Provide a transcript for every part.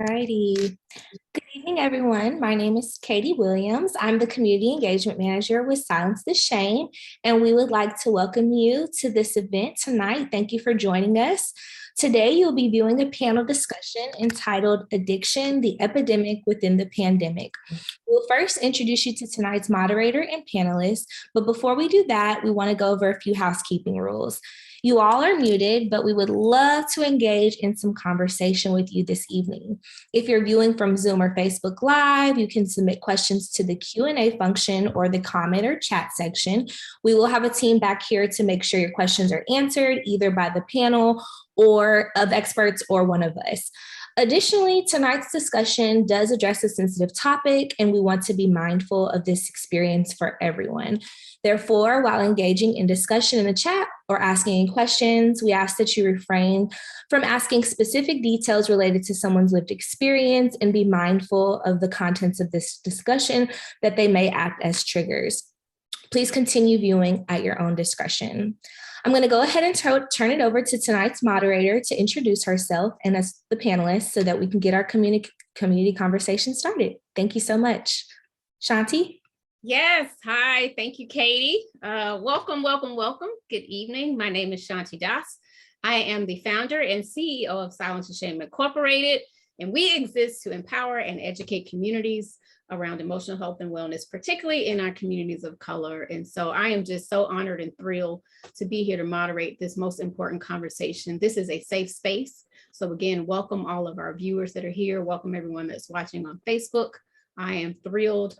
Alrighty. Good evening, everyone. My name is Katie Williams. I'm the Community Engagement Manager with Silence the Shame, and we would like to welcome you to this event tonight. Thank you for joining us. Today, you'll be viewing a panel discussion entitled Addiction, the Epidemic Within the Pandemic. We'll first introduce you to tonight's moderator and panelists, but before we do that, we want to go over a few housekeeping rules. You all are muted, but we would love to engage in some conversation with you this evening. If you're viewing from Zoom or Facebook Live, you can submit questions to the Q&A function or the comment or chat section. We will have a team back here to make sure your questions are answered either by the panel or of experts or one of us. Additionally, tonight's discussion does address a sensitive topic, and we want to be mindful of this experience for everyone. Therefore, while engaging in discussion in the chat or asking any questions, we ask that you refrain from asking specific details related to someone's lived experience and be mindful of the contents of this discussion that they may act as triggers. Please continue viewing at your own discretion. I'm going to go ahead and turn it over to tonight's moderator to introduce herself and as the panelists so that we can get our community conversation started. Thank you so much. Shanti? Yes, hi, thank you, Katie. Welcome. Good evening. My name is Shanti Das. I am the founder and CEO of Silence the Shame Incorporated, and we exist to empower and educate communities around emotional health and wellness, particularly in our communities of color. And so I am just so honored and thrilled to be here to moderate this most important conversation. This is a safe space. So again, welcome all of our viewers that are here. Welcome everyone that's watching on Facebook. I am thrilled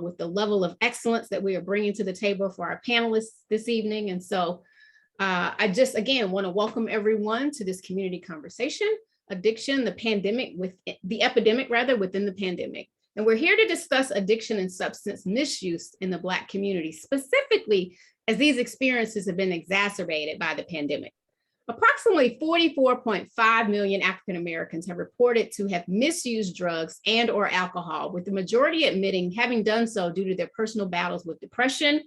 with the level of excellence that we are bringing to the table for our panelists this evening. And so I just, again, want to welcome everyone to this community conversation, addiction, the epidemic within the pandemic. And we're here to discuss addiction and substance misuse in the Black community, specifically as these experiences have been exacerbated by the pandemic. Approximately 44.5 million African Americans have reported to have misused drugs and or alcohol, with the majority admitting having done so due to their personal battles with depression,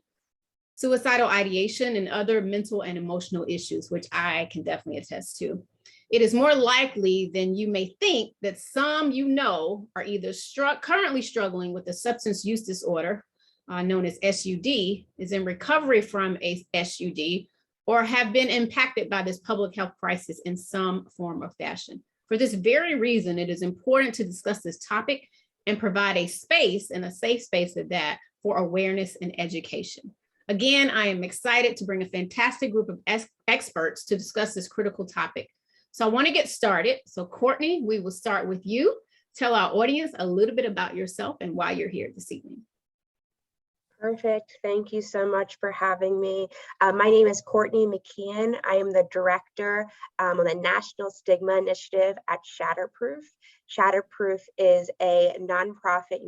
suicidal ideation, and other mental and emotional issues, which I can definitely attest to. It is more likely than you may think that some are either currently struggling with a substance use disorder known as SUD, is in recovery from a SUD, or have been impacted by this public health crisis in some form or fashion. For this very reason, it is important to discuss this topic and provide a space, and a safe space at that, for awareness and education. Again, I am excited to bring a fantastic group of experts to discuss this critical topic. So I want to get started. So Courtney, we will start with you. Tell our audience a little bit about yourself and why you're here this evening. Perfect. Thank you so much for having me. My name is Courtney Mckeon. I am the director on the National Stigma Initiative at Shatterproof. Shatterproof is a nonprofit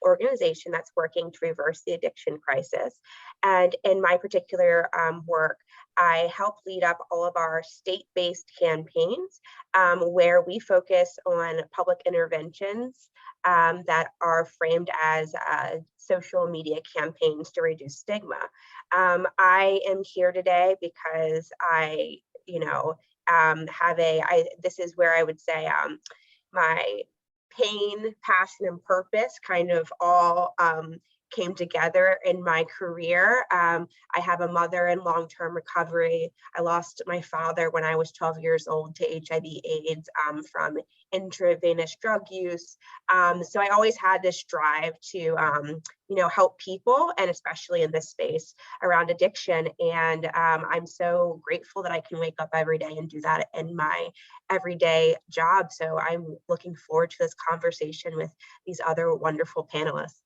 organization that's working to reverse the addiction crisis. And in my particular work, I help lead up all of our state-based campaigns where we focus on public interventions that are framed as social media campaigns to reduce stigma. I am here today because I, this is where I would say my pain, passion, and purpose kind of all came together in my career. I have a mother in long-term recovery. I lost my father when I was 12 years old to HIV/AIDS from intravenous drug use. So I always had this drive to, help people, and especially in this space around addiction. And I'm so grateful that I can wake up every day and do that in my everyday job. So I'm looking forward to this conversation with these other wonderful panelists.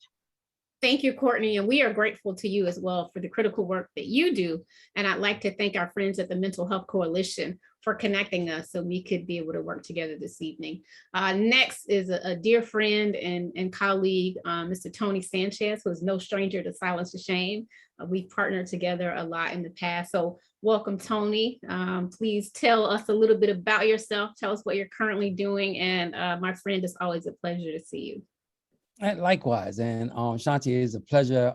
Thank you, Courtney, and we are grateful to you as well for the critical work that you do. And I'd like to thank our friends at the Mental Health Coalition for connecting us so we could be able to work together this evening. Next is a dear friend and colleague, Mr. Tony Sanchez, who is no stranger to Silence the Shame. We've partnered together a lot in the past. So welcome, Tony. Please tell us a little bit about yourself. Tell us what you're currently doing. And my friend, it's always a pleasure to see you. Likewise, and Shanti, it is a pleasure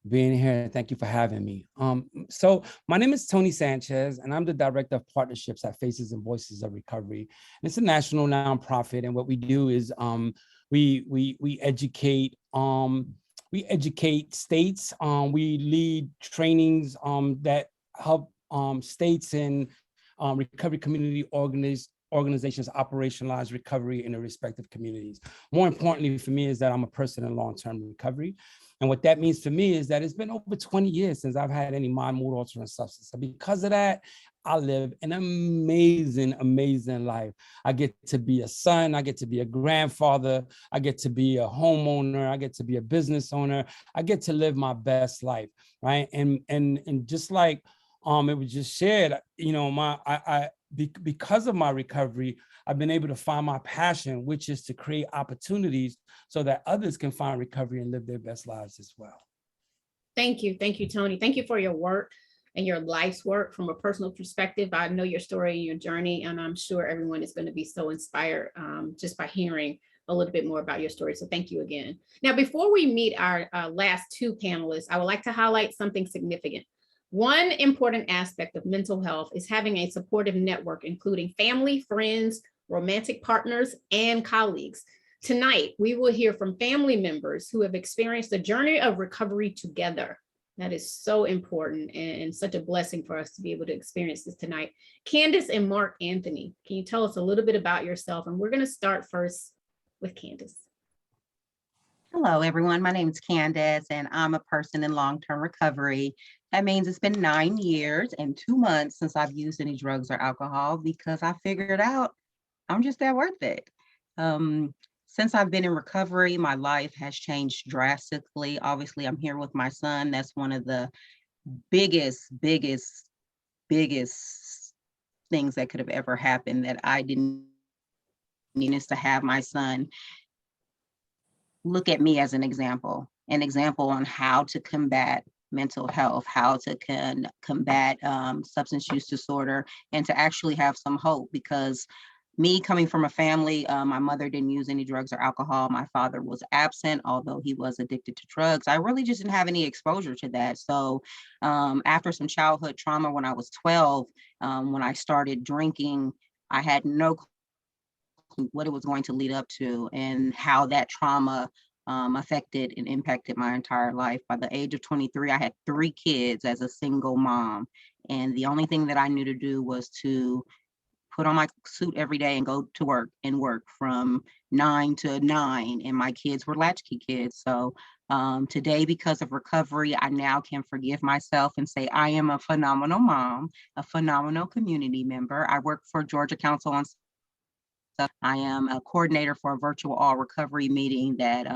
being here, and thank you for having me. So my name is Tony Sanchez, and I'm the Director of Partnerships at Faces and Voices of Recovery. And it's a national nonprofit, and what we do is we educate states. We lead trainings that help states and recovery community organizations operationalize recovery in their respective communities. More importantly for me is that I'm a person in long-term recovery. And what that means for me is that it's been over 20 years since I've had any mind, mood altering substance. So because of that, I live an amazing, amazing life. I get to be a son, I get to be a grandfather, I get to be a homeowner, I get to be a business owner, I get to live my best life, right? And just like it was just shared, you know, because of my recovery, I've been able to find my passion, which is to create opportunities so that others can find recovery and live their best lives as well. Thank you, Tony. Thank you for your work and your life's work from a personal perspective. I know your story and your journey, and I'm sure everyone is going to be so inspired just by hearing a little bit more about your story. So thank you again. Now, before we meet our last two panelists, I would like to highlight something significant. One important aspect of mental health is having a supportive network, including family, friends, romantic partners, and colleagues. Tonight, we will hear from family members who have experienced the journey of recovery together. That is so important and such a blessing for us to be able to experience this tonight. Candace and Mark Anthony, can you tell us a little bit about yourself? And we're going to start first with Candace. Hello, everyone. My name is Candace, and I'm a person in long-term recovery. That means it's been 9 years and 2 months since I've used any drugs or alcohol because I figured out I'm just that worth it. Since I've been in recovery, my life has changed drastically. Obviously, I'm here with my son. That's one of the biggest things that could have ever happened that I didn't need, is to have my son look at me as an example on how to combat mental health, how to combat substance use disorder, and to actually have some hope. Because me coming from a family, my mother didn't use any drugs or alcohol. My father was absent, although he was addicted to drugs. I really just didn't have any exposure to that. So after some childhood trauma when I was 12, when I started drinking, I had no clue what it was going to lead up to and how that trauma affected and impacted my entire life. By the age of 23, I had 3 kids as a single mom. And the only thing that I knew to do was to put on my suit every day and go to work and work from 9 to 9. And my kids were latchkey kids. So today, because of recovery, I now can forgive myself and say I am a phenomenal mom, a phenomenal community member. I work for Georgia Council on I am a coordinator for a virtual all recovery meeting that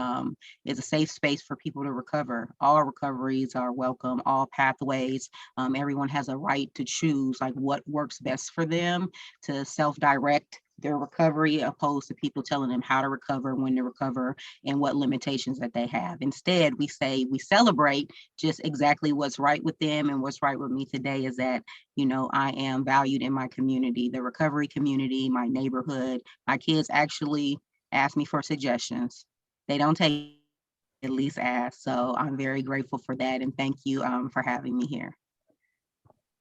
is a safe space for people to recover. All recoveries are welcome, all pathways. Everyone has a right to choose like what works best for them, to self-direct their recovery, opposed to people telling them how to recover, when to recover, and what limitations that they have. Instead, we celebrate just exactly what's right with them. And what's right with me today is that, you know, I am valued in my community, the recovery community, my neighborhood. My kids actually ask me for suggestions. They don't take, at least ask. So I'm very grateful for that. And thank you for having me here.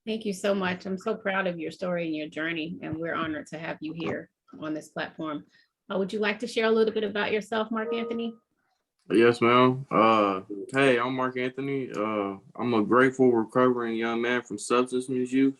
Thank you so much. I'm so proud of your story and your journey, and we're honored to have you here on this platform. Would you like to share a little bit about yourself, Mark Anthony? Yes, ma'am. Hey, I'm Mark Anthony. I'm a grateful, recovering young man from substance misuse.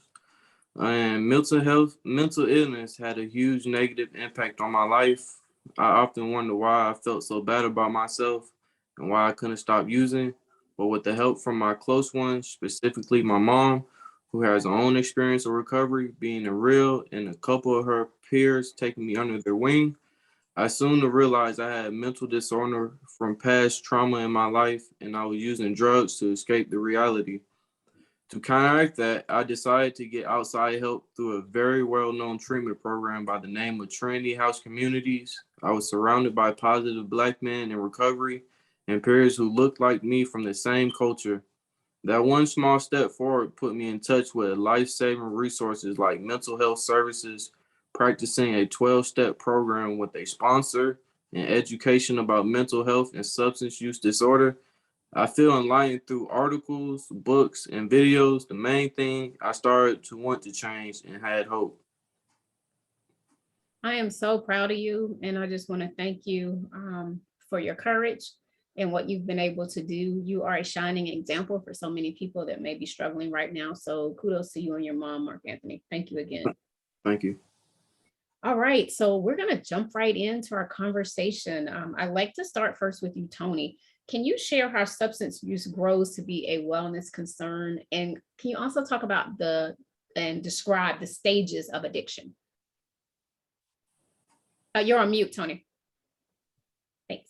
And mental illness had a huge negative impact on my life. I often wonder why I felt so bad about myself and why I couldn't stop using. But with the help from my close ones, specifically my mom, who has her own experience of recovery, being a real, and a couple of her peers taking me under their wing, I soon realized I had mental disorder from past trauma in my life, and I was using drugs to escape the reality. To counteract that, I decided to get outside help through a very well-known treatment program by the name of Trinity House Communities. I was surrounded by positive Black men in recovery and peers who looked like me from the same culture. That one small step forward put me in touch with life-saving resources like mental health services, practicing a 12-step program with a sponsor, and education about mental health and substance use disorder. I feel enlightened through articles, books, and videos. The main thing, I started to want to change and had hope. I am so proud of you, and I just want to thank you for your courage and what you've been able to do. You are a shining example for so many people that may be struggling right now. So kudos to you and your mom, Mark Anthony. Thank you again. Thank you. All right, so we're going to jump right into our conversation. I'd like to start first with you, Tony. Can you share how substance use grows to be a wellness concern? And can you also talk about and describe the stages of addiction? You're on mute, Tony. Thanks.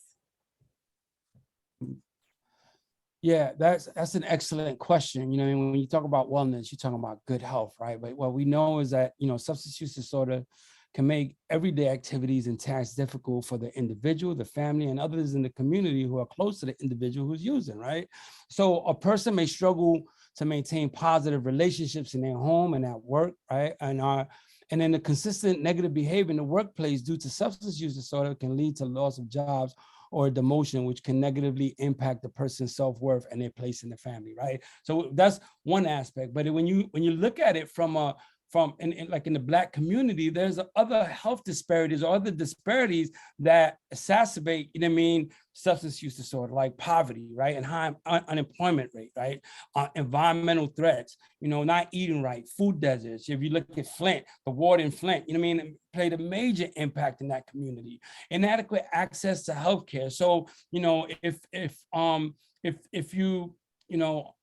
Yeah, that's an excellent question. You know, when you talk about wellness, you're talking about good health, right? But what we know is that, you know, substance use disorder can make everyday activities and tasks difficult for the individual, the family, and others in the community who are close to the individual who's using, right? So a person may struggle to maintain positive relationships in their home and at work, right? And then the consistent negative behavior in the workplace due to substance use disorder can lead to loss of jobs or demotion, which can negatively impact the person's self-worth and their place in the family, right? So that's one aspect. But when you look at it from like in the Black community, there's other health disparities or other disparities that exacerbate, you know what I mean, substance use disorder, like poverty, right? And high unemployment rate, right? Environmental threats, you know, not eating right, food deserts. If you look at Flint, the water in Flint, you know what I mean, played a major impact in that community. Inadequate access to healthcare. So, you know, if you, you know,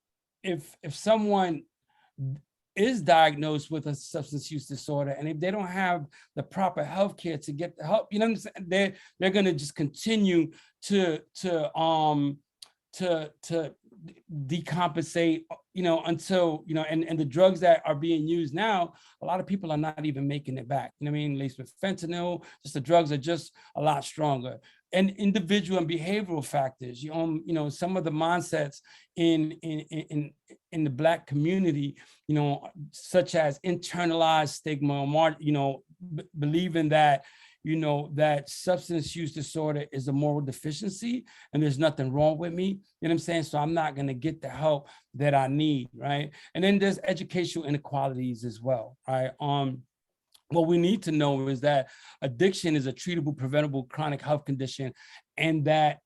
if someone is diagnosed with a substance use disorder, and if they don't have the proper health care to get the help, you know what I'm saying, they're going to just continue to decompensate, you know, until, you know, and the drugs that are being used now, a lot of people are not even making it back. You know what I mean? Laced with fentanyl, just the drugs are just a lot stronger. And individual and behavioral factors, you know, some of the mindsets in the Black community, you know, such as internalized stigma, you know, believing that, you know, that substance use disorder is a moral deficiency and there's nothing wrong with me, you know what I'm saying? So I'm not going to get the help that I need, right? And then there's educational inequalities as well, right? What we need to know is that addiction is a treatable, preventable chronic health condition, and that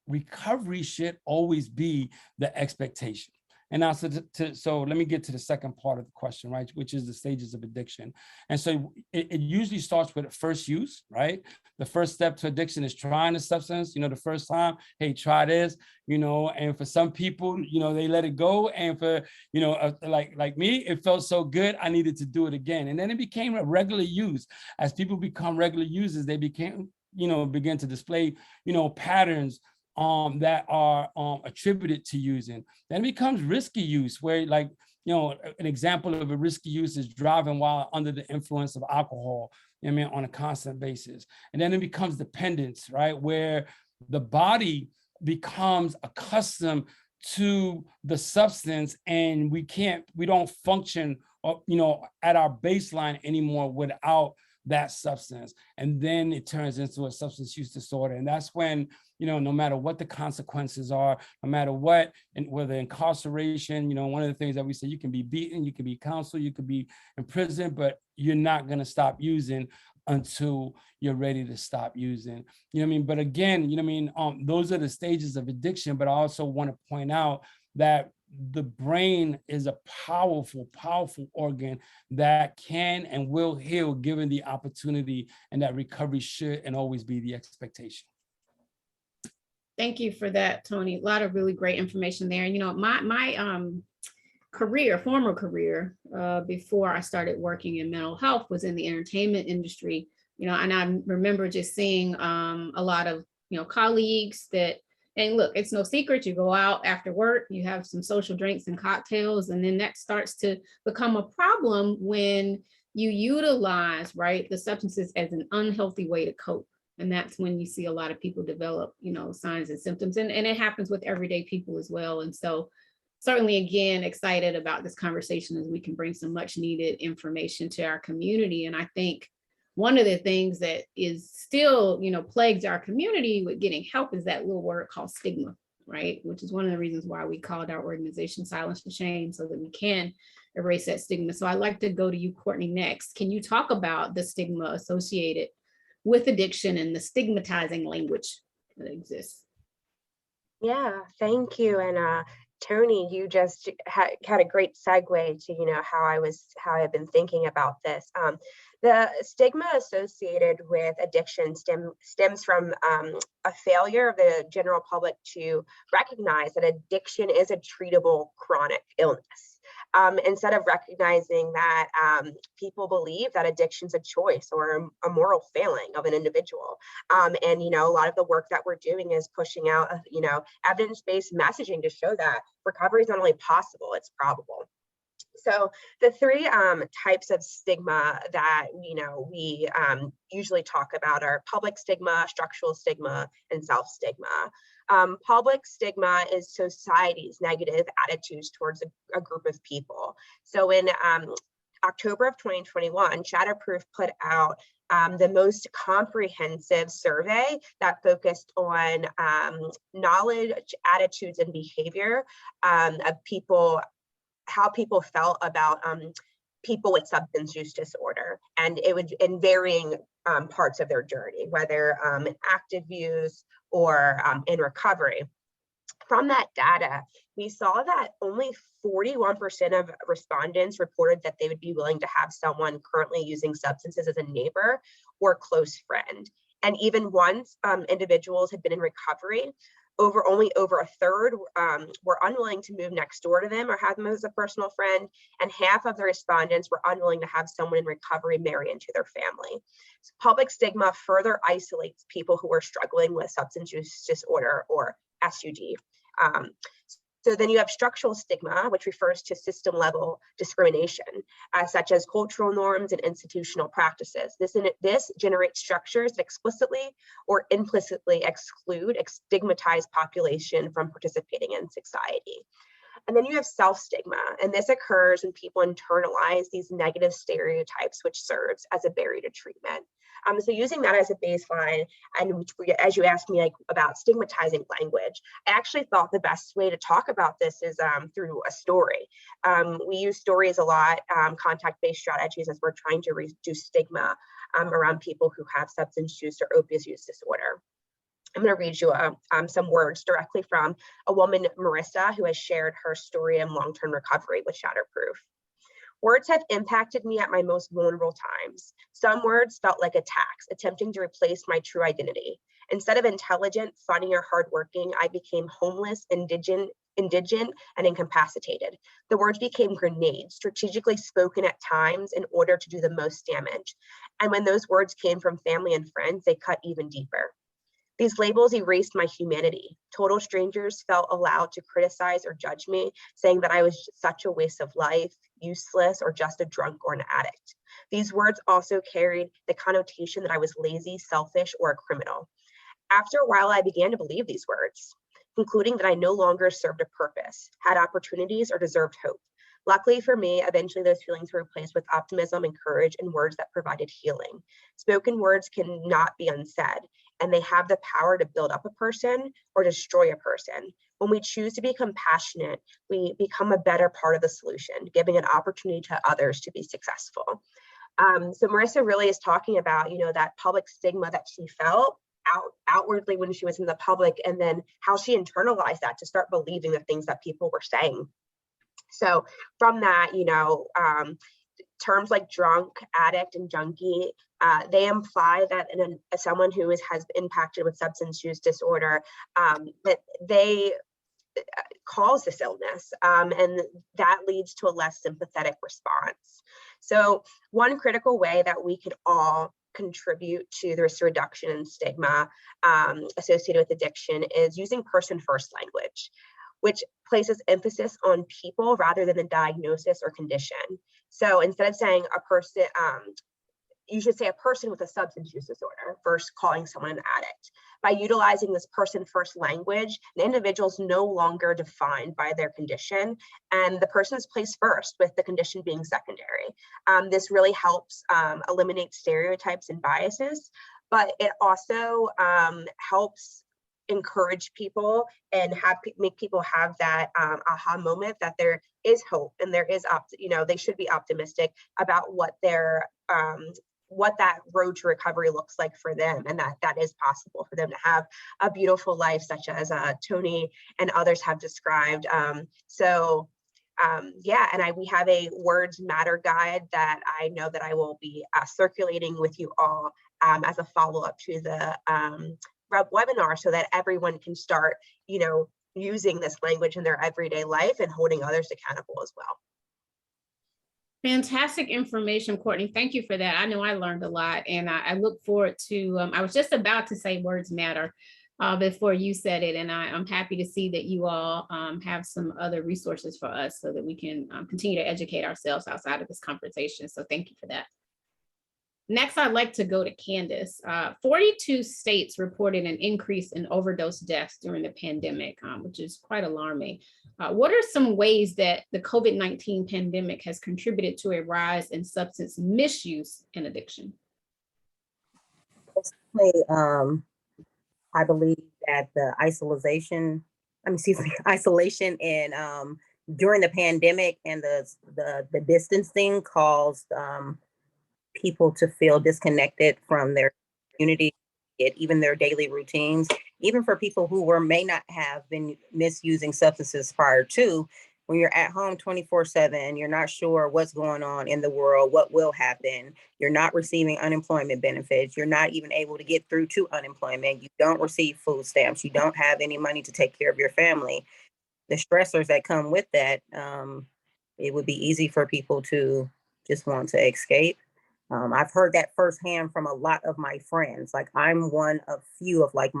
recovery should always be the expectation. And now, so let me get to the second part of the question, right, which is the stages of addiction. And so it usually starts with first use, right? The first step to addiction is trying the substance, you know, the first time, hey, try this, you know, and for some people, you know, they let it go. And for, you know, like me, it felt so good, I needed to do it again. And then it became a regular use. As people become regular users, they begin to display, you know, patterns that are attributed to using. Then it becomes risky use, where, like, you know, an example of a risky use is driving while under the influence of alcohol, you know what I mean, on a constant basis. And then it becomes dependence, right, where the body becomes accustomed to the substance and we don't function, you know, at our baseline anymore without that substance. And then it turns into a substance use disorder. And that's when, you know, no matter what the consequences are, no matter what, and whether incarceration, you know, one of the things that we say, you can be beaten, you can be counseled, you could be in prison, but you're not going to stop using until you're ready to stop using. You know what I mean? But again, you know what I mean? Those are the stages of addiction. But I also want to point out that the brain is a powerful, powerful organ that can and will heal given the opportunity, and that recovery should and always be the expectation. Thank you for that, Tony. A lot of really great information there. And, you know, my former career, before I started working in mental health, was in the entertainment industry, you know, and I remember just seeing a lot of, you know, colleagues that, and look, it's no secret, you go out after work, you have some social drinks and cocktails, and then that starts to become a problem when you utilize, right, the substances as an unhealthy way to cope. And that's when you see a lot of people develop, you know, signs and symptoms, and it happens with everyday people as well. And so certainly, again, excited about this conversation as we can bring some much needed information to our community. And I think one of the things that is still, plagues our community with getting help is that little word called stigma, right? Which is one of the reasons why we called our organization Silence the Shame, so that we can erase that stigma. So I'd like to go to you, Courtney, next. Can you talk about the stigma associated with addiction and the stigmatizing language that exists? Yeah, thank you. And Tony, you just had a great segue to, how I've been thinking about this. The stigma associated with addiction stems from a failure of the general public to recognize that addiction is a treatable chronic illness. Instead of recognizing that people believe that addiction is a choice or a moral failing of an individual. And, a lot of the work that we're doing is pushing out, evidence-based messaging to show that recovery is not only possible, it's probable. So the three types of stigma that, we usually talk about are public stigma, structural stigma, and self-stigma. Public stigma is society's negative attitudes towards a group of people. So in October of 2021, Shatterproof put out the most comprehensive survey that focused on knowledge, attitudes, and behavior of people, how people felt about people with substance use disorder, and it would in varying parts of their journey, whether in active use or in recovery. From that data, we saw that only 41% of respondents reported that they would be willing to have someone currently using substances as a neighbor or close friend. And even once individuals had been in recovery, only over a third were unwilling to move next door to them or have them as a personal friend, and half of the respondents were unwilling to have someone in recovery marry into their family. So public stigma further isolates people who are struggling with substance use disorder or SUD. So then you have structural stigma, which refers to system level discrimination, such as cultural norms and institutional practices. This generates structures that explicitly or implicitly exclude stigmatized population from participating in society. And then you have self-stigma, and this occurs when people internalize these negative stereotypes, which serves as a barrier to treatment. So using that as a baseline, and as you asked me about stigmatizing language, I actually thought the best way to talk about this is through a story. We use stories a lot, contact-based strategies, as we're trying to reduce stigma around people who have substance use or opioid use disorder. I'm going to read you some words directly from a woman, Marissa, who has shared her story in long-term recovery with Shatterproof. Words have impacted me at my most vulnerable times. Some words felt like attacks, attempting to replace my true identity. Instead of intelligent, funny, or hardworking, I became homeless, indigent, and incapacitated. The words became grenades, strategically spoken at times in order to do the most damage. And when those words came from family and friends, they cut even deeper. These labels erased my humanity. Total strangers felt allowed to criticize or judge me, saying that I was such a waste of life, useless, or just a drunk or an addict. These words also carried the connotation that I was lazy, selfish, or a criminal. After a while, I began to believe these words, concluding that I no longer served a purpose, had opportunities, or deserved hope. Luckily for me, eventually those feelings were replaced with optimism and courage and words that provided healing. Spoken words cannot be unsaid, and they have the power to build up a person or destroy a person. When we choose to be compassionate, we become a better part of the solution, giving an opportunity to others to be successful. So Marissa really is talking about, that public stigma that she felt outwardly when she was in the public, and then how she internalized that to start believing the things that people were saying. So from that, terms like drunk, addict, and junkie, they imply that someone who has impacted with substance use disorder, that they cause this illness, and that leads to a less sympathetic response. So one critical way that we could all contribute to this reduction in stigma associated with addiction is using person-first language, which places emphasis on people rather than the diagnosis or condition. So instead of saying a person, you should say a person with a substance use disorder versus calling someone an addict. By utilizing this person-first language, an individual is no longer defined by their condition, and the person is placed first, with the condition being secondary. This really helps eliminate stereotypes and biases, but it also helps encourage people and make people have that aha moment that there is hope and there is they should be optimistic about what that road to recovery looks like for them, and that is possible for them to have a beautiful life, such as Tony and others have described. We have a Words Matter guide that I know that I will be circulating with you all as a follow-up to the webinar, so that everyone can start, using this language in their everyday life and holding others accountable as well. Fantastic information, Courtney. Thank you for that. I know I learned a lot, and I look forward to, I was just about to say words matter before you said it, and I'm happy to see that you all have some other resources for us so that we can continue to educate ourselves outside of this conversation. So thank you for that. Next, I'd like to go to Candace. 42 states reported an increase in overdose deaths during the pandemic, which is quite alarming. What are some ways that the COVID-19 pandemic has contributed to a rise in substance misuse and addiction? I believe that the isolation and during the pandemic and the distancing caused people to feel disconnected from their community, even their daily routines. Even for people who may not have been misusing substances prior to, when you're at home 24/7, you're not sure what's going on in the world, what will happen. You're not receiving unemployment benefits. You're not even able to get through to unemployment. You don't receive food stamps. You don't have any money to take care of your family. The stressors that come with that, it would be easy for people to just want to escape. I've heard that firsthand from a lot of my friends. Like, I'm one of few of my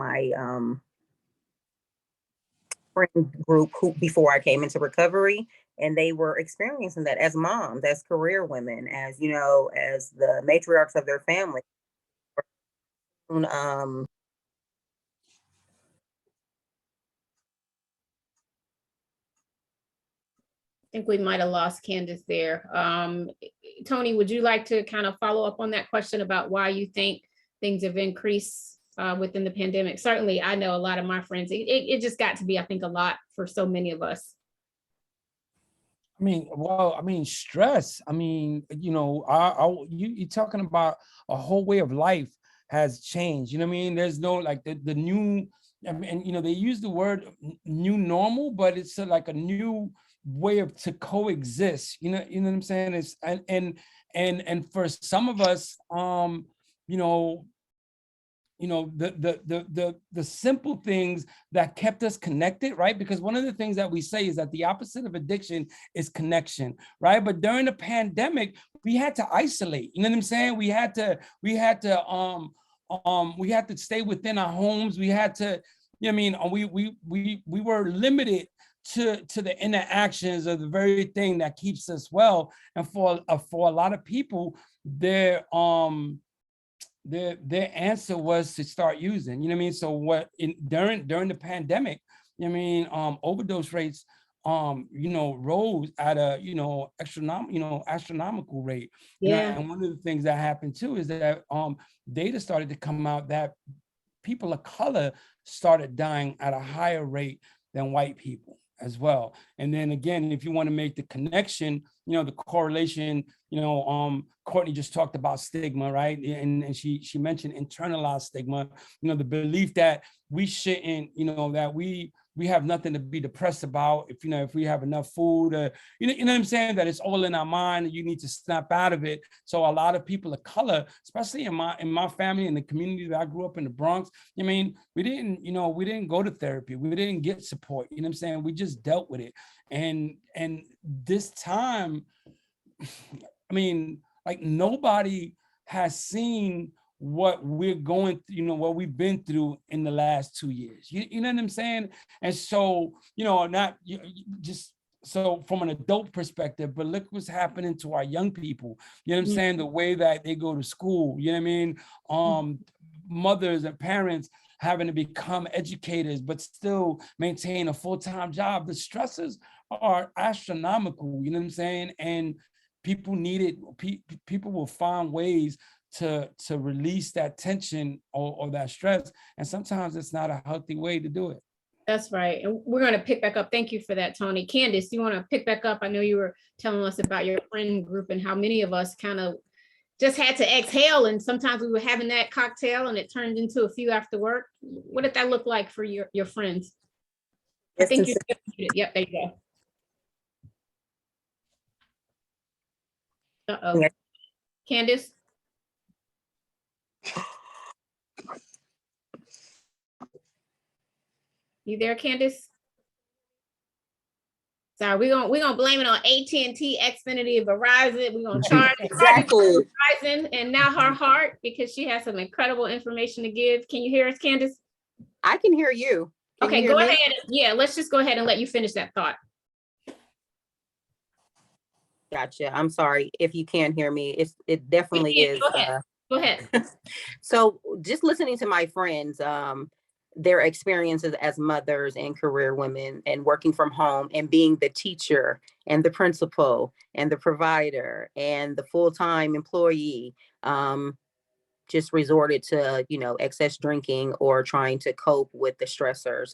friend group who, before I came into recovery, and they were experiencing that as moms, as career women, as as the matriarchs of their family. I think we might have lost Candace there. Tony, would you like to kind of follow up on that question about why you think things have increased within the pandemic? Certainly, I know a lot of my friends, it just got to be, I think, a lot for so many of us. Stress. You're talking about a whole way of life has changed. There's no the new, they use the word new normal, but it's like a new way to coexist. You know what I'm saying? It's and for some of us, the simple things that kept us connected, right? Because one of the things that we say is that the opposite of addiction is connection, right? But during the pandemic, we had to isolate. You know what I'm saying? We had to stay within our homes. We had to, we were limited to the interactions of the very thing that keeps us well. And for a lot of people, their answer was to start using. So during the pandemic, overdose rates rose at a astronomical rate. Yeah. And one of the things that happened too is that data started to come out that people of color started dying at a higher rate than white people as well. And then again, if you want to make the connection, the correlation, Courtney just talked about stigma, right? And she mentioned internalized stigma, the belief that we shouldn't, that we have nothing to be depressed about if we have enough food, you know what I'm saying, that it's all in our mind and you need to snap out of it. So a lot of people of color, especially in my family, in the community that I grew up in the Bronx, we didn't go to therapy. We didn't get support. You know what I'm saying? We just dealt with it. And this time, nobody has seen what we're going through, what we've been through in the last 2 years. You know what I'm saying? And so, so from an adult perspective, but look what's happening to our young people. You know what I'm saying? The way that they go to school, you know what I mean? Mothers and parents having to become educators, but still maintain a full-time job. The stresses are astronomical, you know what I'm saying? And people need it. People will find ways to release that tension or that stress. And sometimes it's not a healthy way to do it. That's right. And we're going to pick back up. Thank you for that, Tony. Candace, do you want to pick back up? I know you were telling us about your friend group and how many of us kind of just had to exhale. And sometimes we were having that cocktail and it turned into a few after work. What did that look like for your friends? I think you're muted. Yep, there you go. Uh-oh. Yeah. Candace? You there, Candace? Sorry, we're gonna blame it on AT&T, Xfinity, Verizon. We're gonna charge Exactly. Verizon and now her heart because she has some incredible information to give. Can you hear us, Candace? I can hear you. Can Okay, you hear go me? ahead. Yeah, let's just go ahead and let you finish that thought. Gotcha. I'm sorry if you can't hear me. It definitely is. Go ahead. So just listening to my friends, their experiences as mothers and career women and working from home and being the teacher and the principal and the provider and the full-time employee, just resorted to, excess drinking or trying to cope with the stressors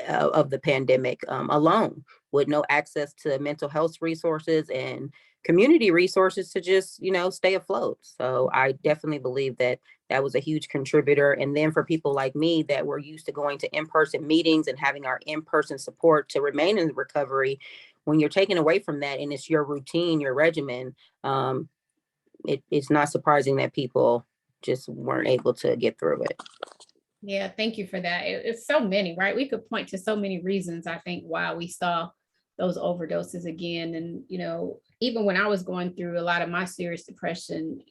of the pandemic alone, with no access to mental health resources and community resources to just, stay afloat. So I definitely believe that that was a huge contributor. And then for people like me that were used to going to in-person meetings and having our in-person support to remain in recovery, when you're taken away from that and it's your routine, your regimen, it's not surprising that people just weren't able to get through it. Yeah, thank you for that. It's so many, right? We could point to so many reasons, I think, why we saw those overdoses again. And, even when I was going through a lot of my serious depression,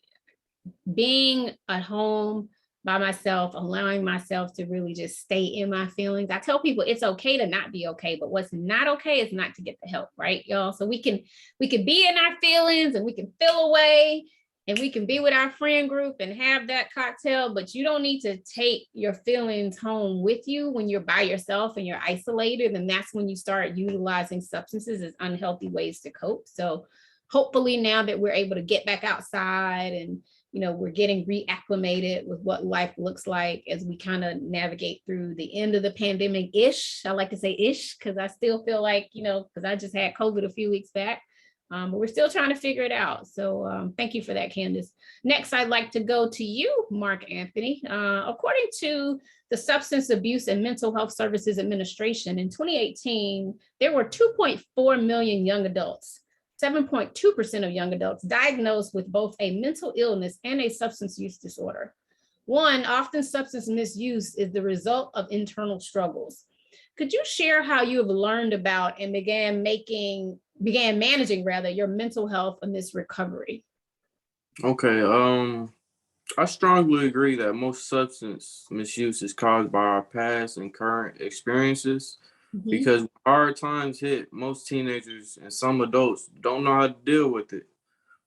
being at home by myself, allowing myself to really just stay in my feelings. I tell people it's okay to not be okay, but what's not okay is not to get the help, right, y'all? So we can be in our feelings and we can feel away and we can be with our friend group and have that cocktail, but you don't need to take your feelings home with you when you're by yourself and you're isolated. And that's when you start utilizing substances as unhealthy ways to cope. So hopefully now that we're able to get back outside and we're getting reacclimated with what life looks like as we kind of navigate through the end of the pandemic-ish. I like to say ish because I still feel like, because I just had COVID a few weeks back, but we're still trying to figure it out. So thank you for that, Candace. Next, I'd like to go to you, Mark Anthony. According to the Substance Abuse and Mental Health Services Administration, in 2018, there were 2.4 million young adults. 7.2% of young adults diagnosed with both a mental illness and a substance use disorder. One, often substance misuse is the result of internal struggles. Could you share how you have learned about and began managing your mental health amidst recovery? Okay, I strongly agree that most substance misuse is caused by our past and current experiences. Because when hard times hit, most teenagers and some adults don't know how to deal with it.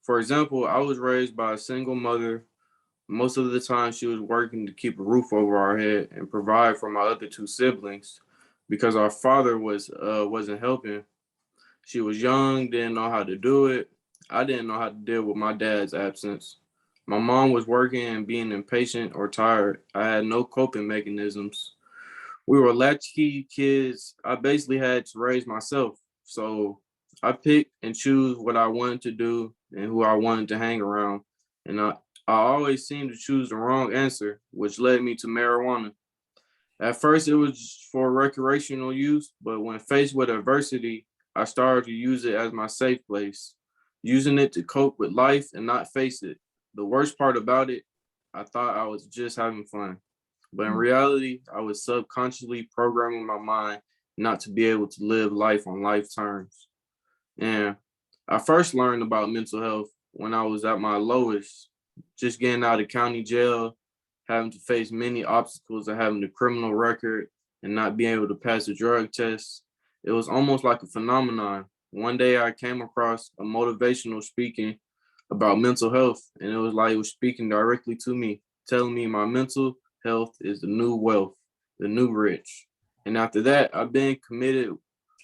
For example, I was raised by a single mother. Most of the time, she was working to keep a roof over our head and provide for my other two siblings because our father wasn't helping. She was young, didn't know how to do it. I didn't know how to deal with my dad's absence. My mom was working and being impatient or tired. I had no coping mechanisms. We were latchkey kids. I basically had to raise myself. So I picked and choose what I wanted to do and who I wanted to hang around. And I always seemed to choose the wrong answer, which led me to marijuana. At first, it was for recreational use, but when faced with adversity, I started to use it as my safe place, using it to cope with life and not face it. The worst part about it, I thought I was just having fun. But in reality, I was subconsciously programming my mind not to be able to live life on life terms. And I first learned about mental health when I was at my lowest, just getting out of county jail, having to face many obstacles of having a criminal record and not being able to pass a drug test. It was almost like a phenomenon. One day I came across a motivational speaking about mental health, and it was like it was speaking directly to me, telling me my mental health is the new wealth, the new rich. And after that, I've been committed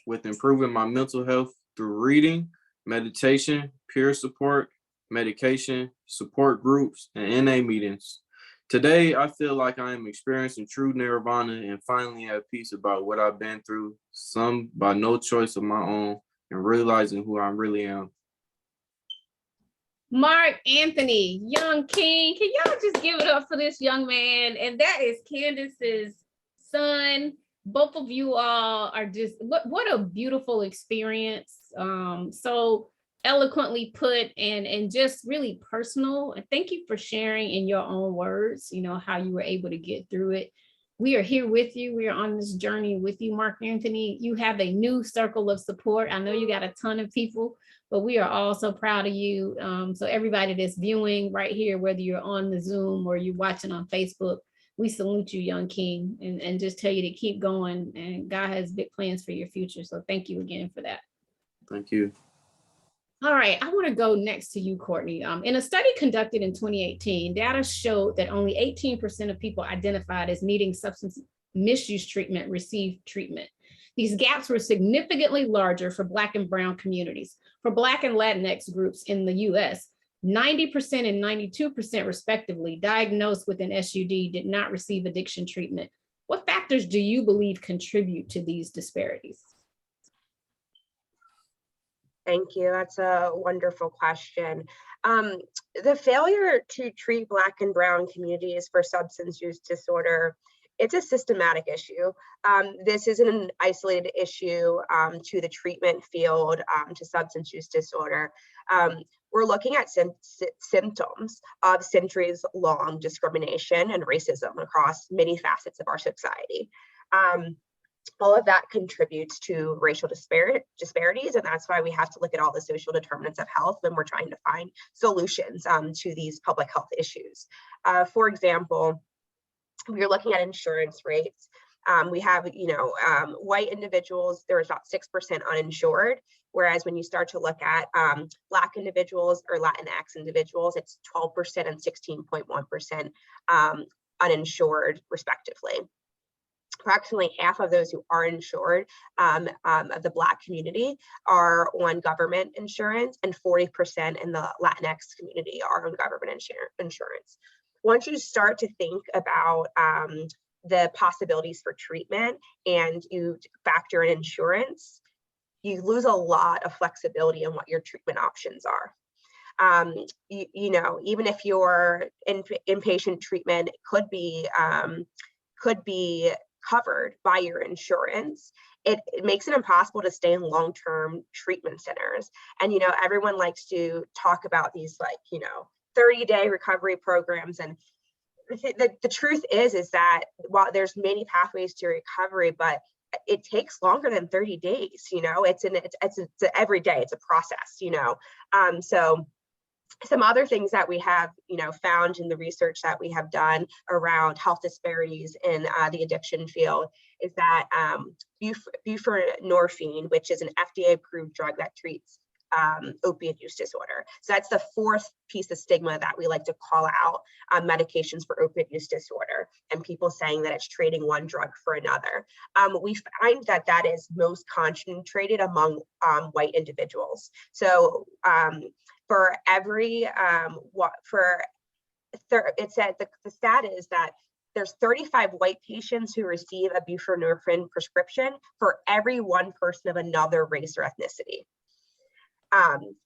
with improving my mental health through reading, meditation, peer support, medication, support groups, and NA meetings. Today, I feel like I am experiencing true nirvana and finally have peace about what I've been through, some by no choice of my own, and realizing who I really am. Mark Anthony, young king, can y'all just give it up for this young man? And that is Candace's son. Both of you all are just, what a beautiful experience. So eloquently put and just really personal. And thank you for sharing in your own words, you know, how you were able to get through it. We are here with you. We are on this journey with you, Mark Anthony. You have a new circle of support. I know you got a ton of people, but we are all so proud of you. So everybody that's viewing right here, whether you're on the Zoom or you're watching on Facebook, we salute you, young king, and just tell you to keep going. And God has big plans for your future. So thank you again for that. Thank you. All right, I want to go next to you, Courtney. In a study conducted in 2018, data showed that only 18% of people identified as needing substance misuse treatment received treatment. These gaps were significantly larger for Black and Brown communities. For Black and Latinx groups in the US, 90% and 92% respectively diagnosed with an SUD did not receive addiction treatment. What factors do you believe contribute to these disparities? Thank you. That's a wonderful question. The failure to treat Black and Brown communities for substance use disorder, it's a systematic issue. This isn't an isolated issue to the treatment field, to substance use disorder. We're looking at symptoms of centuries-long discrimination and racism across many facets of our society. All of that contributes to racial disparities, and that's why we have to look at all the social determinants of health when we're trying to find solutions to these public health issues. For example, we're looking at insurance rates. We have, white individuals, there's about 6% uninsured, whereas when you start to look at Black individuals or Latinx individuals, it's 12% and 16.1% uninsured, respectively. Approximately half of those who are insured of the Black community are on government insurance, and 40% in the Latinx community are on government insurance. Once you start to think about the possibilities for treatment and you factor in insurance, you lose a lot of flexibility in what your treatment options are. Even if your inpatient treatment could be covered by your insurance, it makes it impossible to stay in long-term treatment centers. And, everyone likes to talk about these 30-day recovery programs. And the truth is that while there's many pathways to recovery, but it takes longer than 30 days, it's every day, it's a process, so some other things that we have, found in the research that we have done around health disparities in the addiction field is that buprenorphine, which is an FDA-approved drug that treats opioid use disorder. So that's the fourth piece of stigma that we like to call out medications for opioid use disorder, and people saying that it's trading one drug for another. We find that is most concentrated among white individuals. So for every, it said the stat is that there's 35 white patients who receive a buprenorphine prescription for every one person of another race or ethnicity.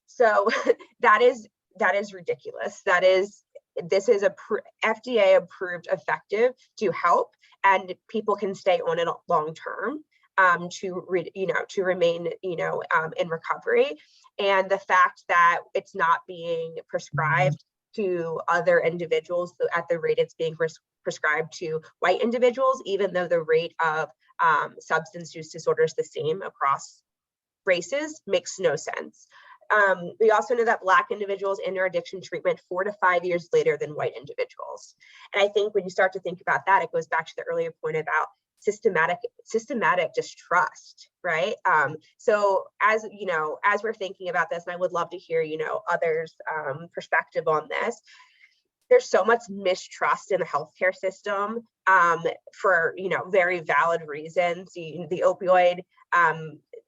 So that is ridiculous. This is a FDA approved effective to help, and people can stay on it long term to remain in recovery. And the fact that it's not being prescribed to other individuals at the rate it's being prescribed to white individuals, even though the rate of substance use disorder is the same across races, makes no sense. We also know that Black individuals enter addiction treatment 4 to 5 years later than white individuals. And I think when you start to think about that, it goes back to the earlier point about systematic distrust, right? So as we're thinking about this, and I would love to hear, others' perspective on this, there's so much mistrust in the healthcare system for, very valid reasons. The opioid,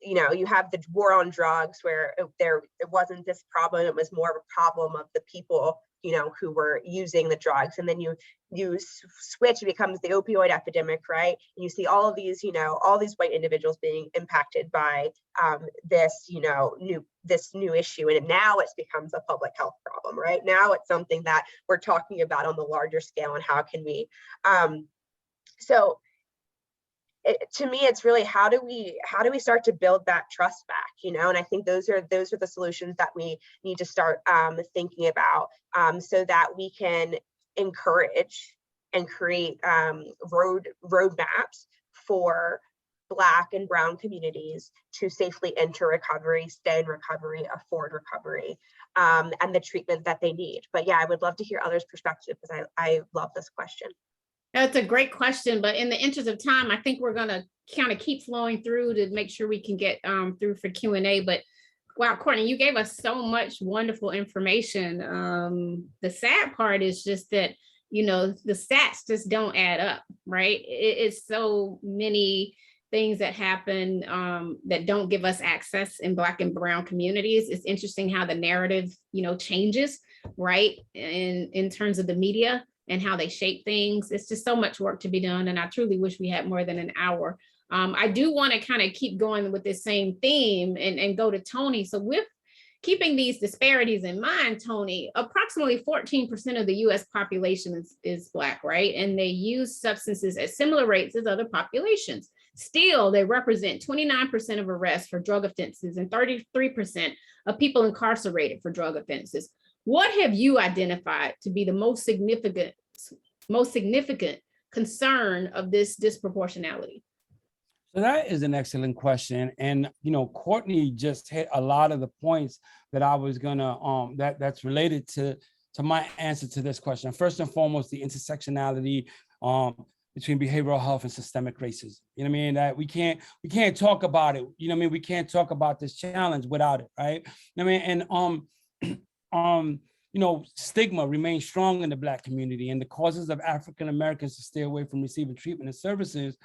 you have the war on drugs where it wasn't this problem, it was more of a problem of the people, who were using the drugs. And then you switch, it becomes the opioid epidemic, right? And you see all of these, all these white individuals being impacted by this new issue. And now it becomes a public health problem, right? Now it's something that we're talking about on the larger scale, and how can we, to me, it's really how do we start to build that trust back, and I think those are the solutions that we need to start thinking about, so that we can encourage and create roadmaps for Black and Brown communities to safely enter recovery, stay in recovery, afford recovery, and the treatment that they need. But yeah, I would love to hear others' perspective, because I love this question. That's a great question, but in the interest of time, I think we're gonna kind of keep flowing through to make sure we can get through for Q&A. But wow, Courtney, you gave us so much wonderful information. The sad part is just that, the stats just don't add up, right? It's so many things that happen that don't give us access in Black and Brown communities. It's interesting how the narrative, changes, right? In terms of the media and how they shape things. It's just so much work to be done. And I truly wish we had more than an hour. I do want to kind of keep going with this same theme and go to Tony. So with keeping these disparities in mind, Tony, approximately 14% of the US population is Black, right? And they use substances at similar rates as other populations. Still, they represent 29% of arrests for drug offenses and 33% of people incarcerated for drug offenses. What have you identified to be the most significant concern of this disproportionality? So that is an excellent question. And, Courtney just hit a lot of the points that I was gonna, that's related to my answer to this question. First and foremost, the intersectionality between behavioral health and systemic racism. You know what I mean? That we can't talk about it. You know what I mean? We can't talk about this challenge without it, right? You know what I mean? And stigma remains strong in the Black community, and the causes of African Americans to stay away from receiving treatment and services.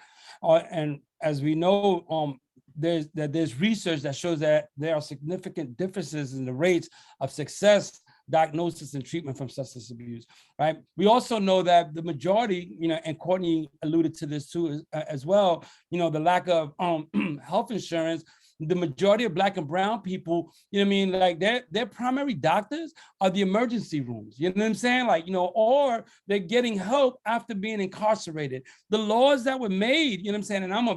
And as we know, there's research that shows that there are significant differences in the rates of success, diagnosis, and treatment from substance abuse, right? We also know that the majority, and Courtney alluded to this too as well, the lack of health insurance. The majority of Black and Brown people, like their primary doctors are the emergency rooms, you know what I'm saying? Or they're getting help after being incarcerated. The laws that were made, you know what I'm saying? And I'm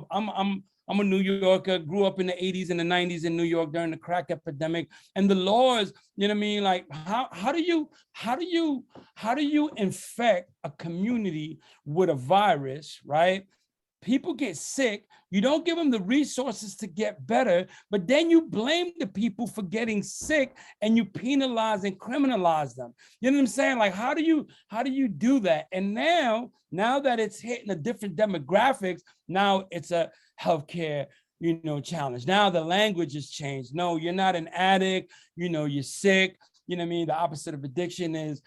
a New Yorker, grew up in the 80s and the 90s in New York during the crack epidemic. And the laws, you know what I mean? Like how do you infect a community with a virus, right? People get sick, you don't give them the resources to get better, but then you blame the people for getting sick and you penalize and criminalize them. You know what I'm saying? Like, how do you do that? And now that it's hitting a different demographics, now it's a healthcare, challenge. Now the language has changed. No, you're not an addict, you're sick. You know what I mean? The opposite of addiction is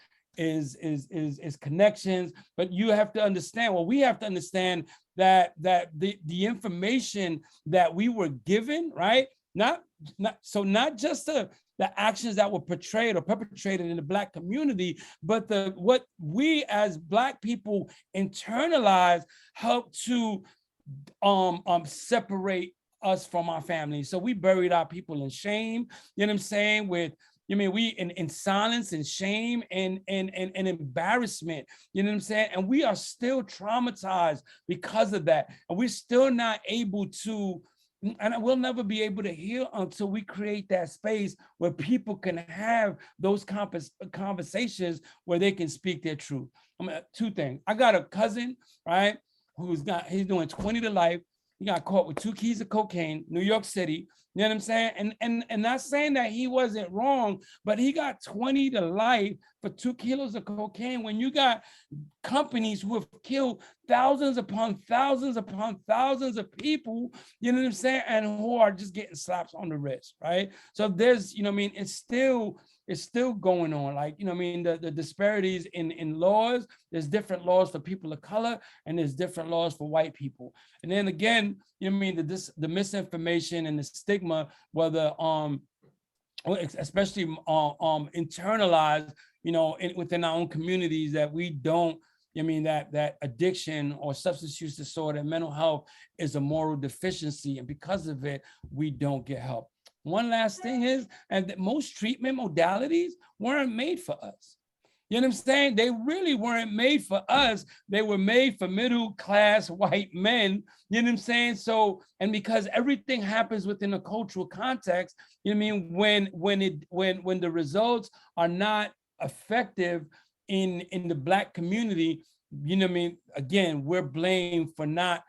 connections. But you have to understand, we have to understand that the information that we were given, right? Not just the actions that were portrayed or perpetrated in the Black community, but what we as Black people internalize help to separate us from our families. So we buried our people in shame, you know what I'm saying, we in silence and shame and embarrassment, you know what I'm saying? And we are still traumatized because of that. And we're still not able to, and we'll never be able to heal until we create that space where people can have those conversations where they can speak their truth. Two things. I got a cousin, right, he's doing 20 to life. He got caught with 2 keys of cocaine, New York City. You know what I'm saying? And not saying that he wasn't wrong, but he got 20 to life for 2 kilos of cocaine when you got companies who have killed thousands upon thousands upon thousands of people, you know what I'm saying? And who are just getting slaps on the wrist, right? So there's, it's still is still going on. Like, you know, I mean, the disparities in laws, there's different laws for people of color, and there's different laws for white people. And then again, you know, I mean, the misinformation and the stigma, whether especially internalized, you know, within our own communities, that we don't, I mean, that addiction or substance use disorder and mental health is a moral deficiency, and because of it, we don't get help. One last thing is, and that most treatment modalities weren't made for us. You know what I'm saying? They really weren't made for us. They were made for middle class white men. You know what I'm saying? So, and because everything happens within a cultural context, you know what I mean? When the results are not effective in the Black community, you know what I mean? Again, we're blamed for not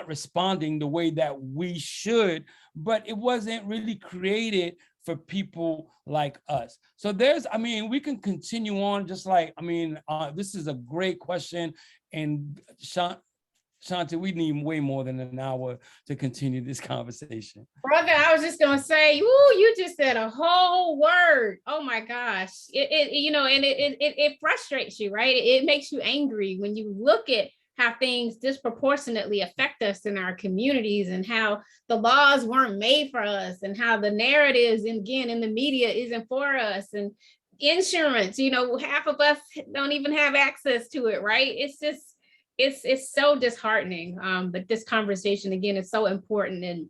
responding the way that we should, but it wasn't really created for people like us. So I mean, we can continue on just like, I mean, this is a great question. And Shanti, we need way more than an hour to continue this conversation. Brother, I was just gonna say, ooh, you just said a whole word. Oh my gosh. It frustrates you, right? It makes you angry when you look at how things disproportionately affect us in our communities, and how the laws weren't made for us, and how the narratives, and again, in the media isn't for us, and insurance, half of us don't even have access to it, right? It's just, it's so disheartening. But this conversation, again, is so important. And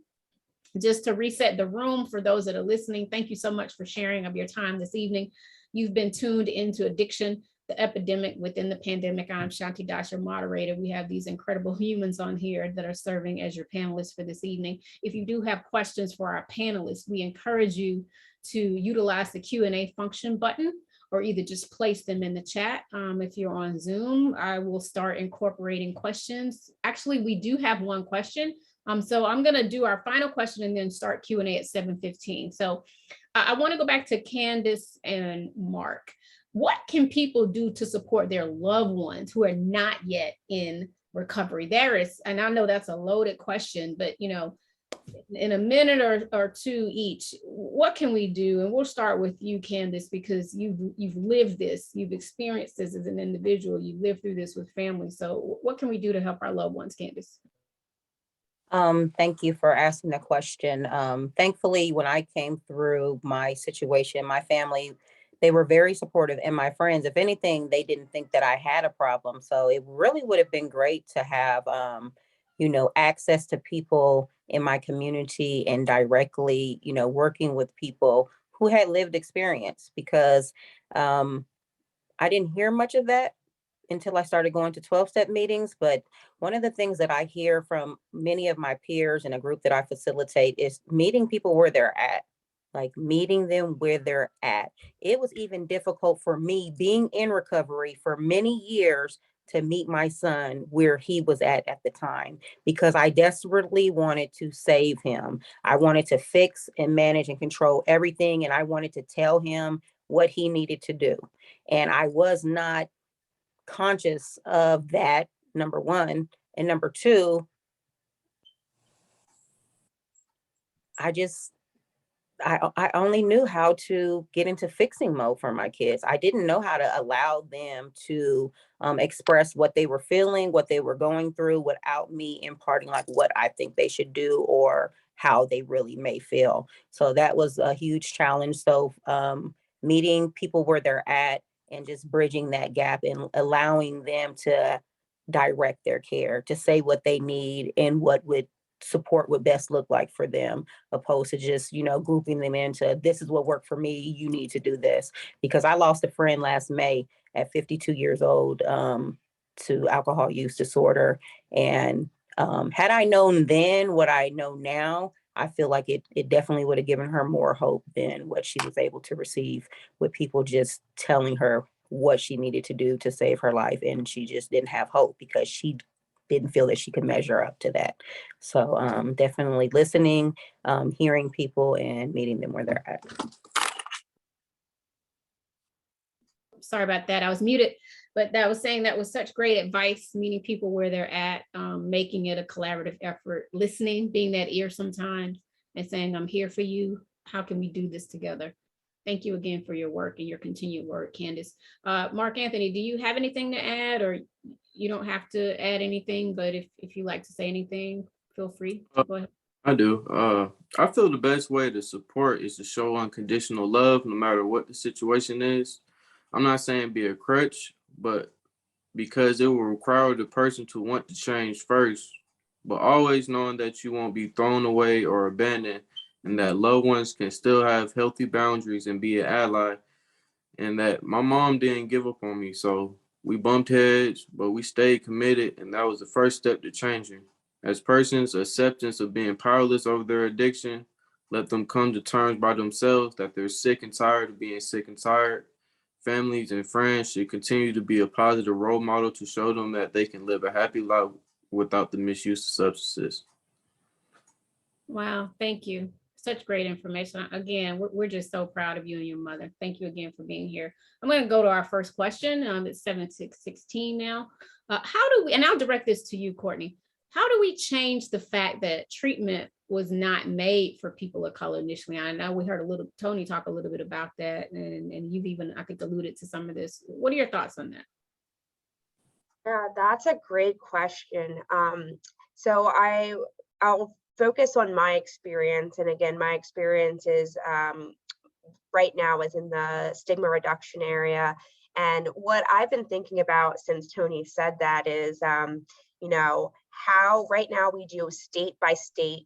just to reset the room for those that are listening, thank you so much for sharing of your time this evening. You've been tuned into Addiction, the Epidemic Within the Pandemic. I'm Shanti Das, your moderator. We have these incredible humans on here that are serving as your panelists for this evening. If you do have questions for our panelists, we encourage you to utilize the Q&A function button, or either just place them in the chat. If you're on Zoom, I will start incorporating questions. Actually, we do have one question. So I'm gonna do our final question and then start Q&A at 7:15. So I wanna go back to Candace and Mark. What can people do to support their loved ones who are not yet in recovery? And I know that's a loaded question, but in a minute or two each, what can we do? And we'll start with you, Candace, because you've lived this, you've experienced this as an individual, you've lived through this with family. So what can we do to help our loved ones, Candace? Thank you for asking the question. Thankfully, when I came through my situation, my family, they were very supportive, and my friends, if anything, they didn't think that I had a problem. So it really would have been great to have, access to people in my community and directly, working with people who had lived experience, because I didn't hear much of that until I started going to 12-step meetings. But one of the things that I hear from many of my peers in a group that I facilitate is meeting people where they're at, like meeting them where they're at. It was even difficult for me, being in recovery for many years, to meet my son where he was at the time, because I desperately wanted to save him. I wanted to fix and manage and control everything, and I wanted to tell him what he needed to do. And I was not conscious of that, number one. And number two, I only knew how to get into fixing mode for my kids. I didn't know how to allow them to express what they were feeling, what they were going through, without me imparting like what I think they should do or how they really may feel. So that was a huge challenge. So meeting people where they're at and just bridging that gap and allowing them to direct their care, to say what they need and what support would best look like for them, opposed to just, grouping them into, this is what worked for me, you need to do this. Because I lost a friend last May at 52 years old to alcohol use disorder. And had I known then what I know now, I feel like it definitely would have given her more hope than what she was able to receive with people just telling her what she needed to do to save her life. And she just didn't have hope because she didn't feel that she could measure up to that. So definitely listening, hearing people and meeting them where they're at. Sorry about that, I was muted, but that was saying that was such great advice, meeting people where they're at, making it a collaborative effort, listening, being that ear sometimes, and saying, I'm here for you. How can we do this together? thank you again for your work and your continued work, Candace. Mark Anthony, do you have anything to add, or you don't have to add anything, but if you like to say anything, feel free. Go ahead. I do. I feel the best way to support is to show unconditional love, no matter what the situation is. I'm not saying be a crutch, but because it will require the person to want to change first, but always knowing that you won't be thrown away or abandoned, and that loved ones can still have healthy boundaries and be an ally, and that my mom didn't give up on me. So we bumped heads, but we stayed committed, and that was the first step to changing. As persons, acceptance of being powerless over their addiction, let them come to terms by themselves that they're sick and tired of being sick and tired. Families and friends should continue to be a positive role model to show them that they can live a happy life without the misuse of substances. Wow, thank you. Such great information. Again, we're just so proud of you and your mother. Thank you again for being here. I'm going to go to our first question. It's 7:16 now. How do we, and I'll direct this to you, Courtney, how do we change the fact that treatment was not made for people of color initially? I know we heard Tony talk a little bit about that, and you've even, I think, alluded to some of this. What are your thoughts on that? Yeah, that's a great question. So I'll focus on my experience. And again, my experience is right now is in the stigma reduction area. And what I've been thinking about since Tony said that is, you know, how right now we do state by state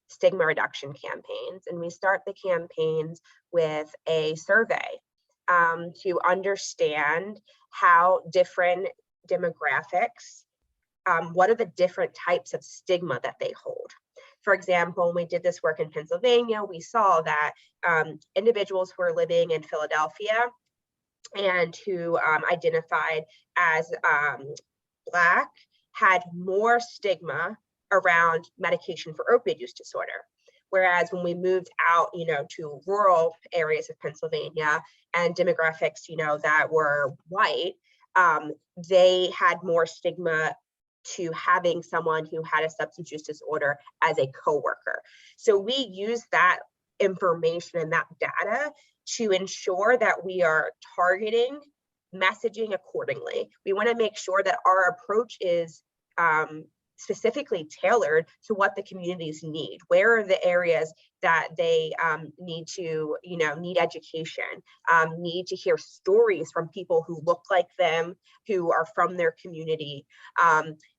stigma reduction campaigns. And we start the campaigns with a survey to understand how different demographics, what are the different types of stigma that they hold. For example, when we did this work in Pennsylvania, we saw that individuals who are living in Philadelphia and who identified as Black had more stigma around medication for opioid use disorder. Whereas when we moved out, you know, to rural areas of Pennsylvania and demographics, you know, that were white, they had more stigma to having someone who had a substance use disorder as a coworker. So we use that information and that data to ensure that we are targeting messaging accordingly. We want to make sure that our approach is specifically tailored to what the communities need. Where are the areas that they need to, you know, need education, need to hear stories from people who look like them, who are from their community.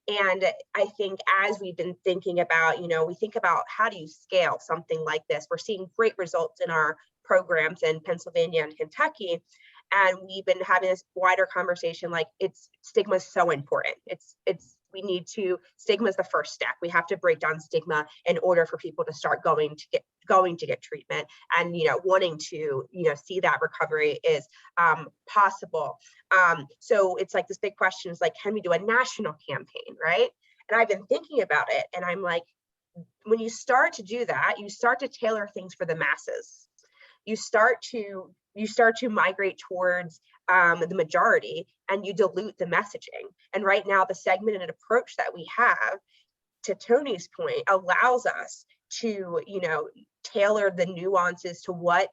And I think as we've been thinking about, you know, we think about how do you scale something like this? We're seeing great results in our programs in Pennsylvania and Kentucky. And we've been having this wider conversation, like stigma is so important. We need to, stigma is the first step. We have to break down stigma in order for people to start going to get treatment, and, you know, wanting to, you know, see that recovery is possible. So it's like this big question is like, can we do a national campaign, right? And I've been thinking about it, and I'm like, when you start to do that, you start to tailor things for the masses. You start to migrate towards the majority, and you dilute the messaging. And right now, the segmented approach that we have, to Tony's point, allows us to, you know, tailor the nuances to what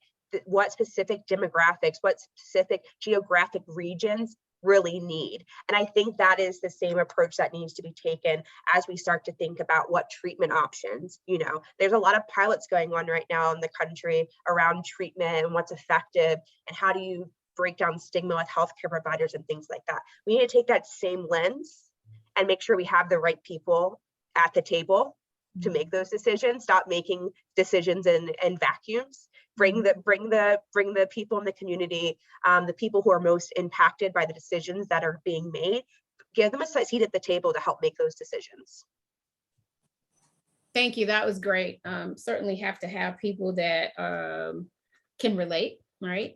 specific demographics, what specific geographic regions really need. And I think that is the same approach that needs to be taken as we start to think about what treatment options. You know, there's a lot of pilots going on right now in the country around treatment and what's effective, and how do you break down stigma with healthcare providers and things like that. We need to take that same lens and make sure we have the right people at the table to make those decisions. Stop making decisions in vacuums. Bring the people in the community, the people who are most impacted by the decisions that are being made. Give them a seat at the table to help make those decisions. Thank you. That was great. Certainly have to have people that can relate, right?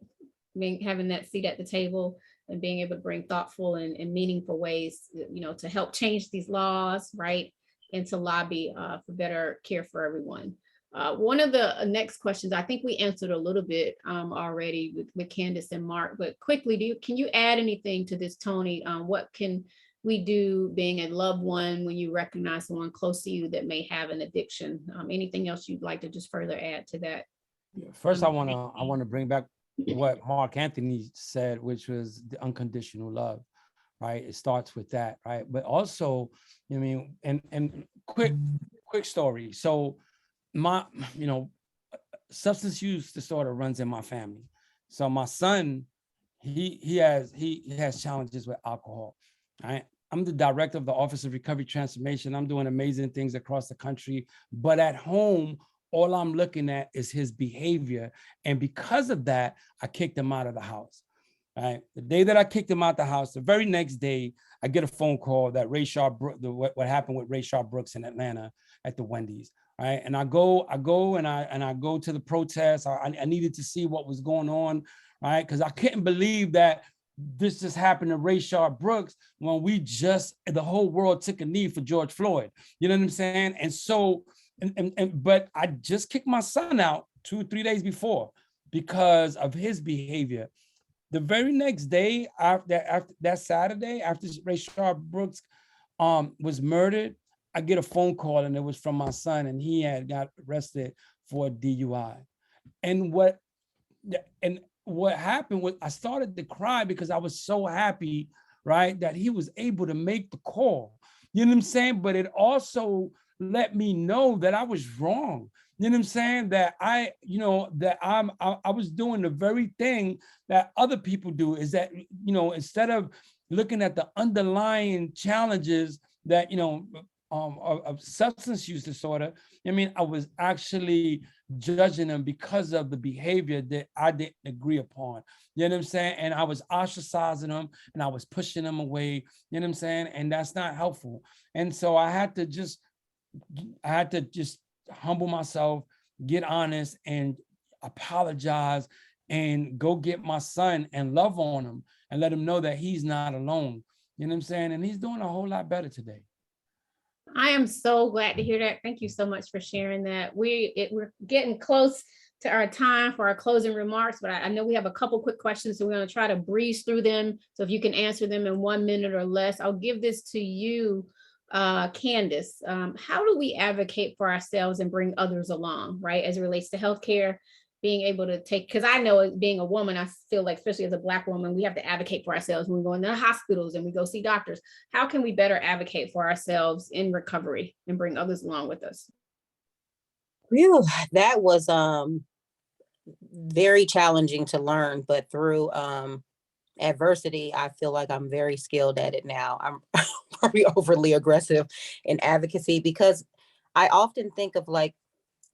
Having that seat at the table and being able to bring thoughtful and meaningful ways, you know, to help change these laws, right? And to lobby for better care for everyone. One of the next questions, I think we answered a little bit already with Candace and Mark, but quickly, can you add anything to this, Tony? What can we do being a loved one when you recognize someone close to you that may have an addiction? Anything else you'd like to just further add to that? First, I want to bring back what Mark Anthony said, which was the unconditional love, right? It starts with that, right? But also, I mean, and quick story. So my, substance use disorder runs in my family. So my son, he has challenges with alcohol. Right? I'm the director of the Office of Recovery Transformation. I'm doing amazing things across the country, but at home, all I'm looking at is his behavior. And because of that, I kicked him out of the house. Right? The day that I kicked him out the house, the very next day, I get a phone call that what happened with Ray Sharp Brooks in Atlanta at the Wendy's. Right. And I go to the protest. I needed to see what was going on, right? Because I couldn't believe that this just happened to Ray Sharp Brooks when the whole world took a knee for George Floyd. You know what I'm saying? And so, but I just kicked my son out 2-3 days before because of his behavior. The very next day, after that Saturday, after Ray Sharp Brooks was murdered, I get a phone call, and it was from my son, and he had got arrested for DUI. And what happened was I started to cry because I was so happy, right, that he was able to make the call. You know what I'm saying? But it also let me know that I was wrong. You know what I'm saying? That I was doing the very thing that other people do, is that, instead of looking at the underlying challenges that, of substance use disorder, I was actually judging them because of the behavior that I didn't agree upon. You know what I'm saying? And I was ostracizing them, and I was pushing them away. You know what I'm saying? And that's not helpful. And so I had to just humble myself, get honest, and apologize, and go get my son and love on him and let him know that he's not alone. You know what I'm saying? And he's doing a whole lot better today. I am so glad to hear that. Thank you so much for sharing that. We're getting close to our time for our closing remarks, but I know we have a couple quick questions, so we're going to try to breeze through them. So if you can answer them in 1 minute or less, I'll give this to you, Candace. How do we advocate for ourselves and bring others along, right, as it relates to healthcare? Being able to take, because I know being a woman, I feel like, especially as a Black woman, we have to advocate for ourselves when we go into hospitals and we go see doctors. How can we better advocate for ourselves in recovery and bring others along with us? Whew, that was very challenging to learn, but through adversity, I feel like I'm very skilled at it now. I'm probably overly aggressive in advocacy, because I often think of, like,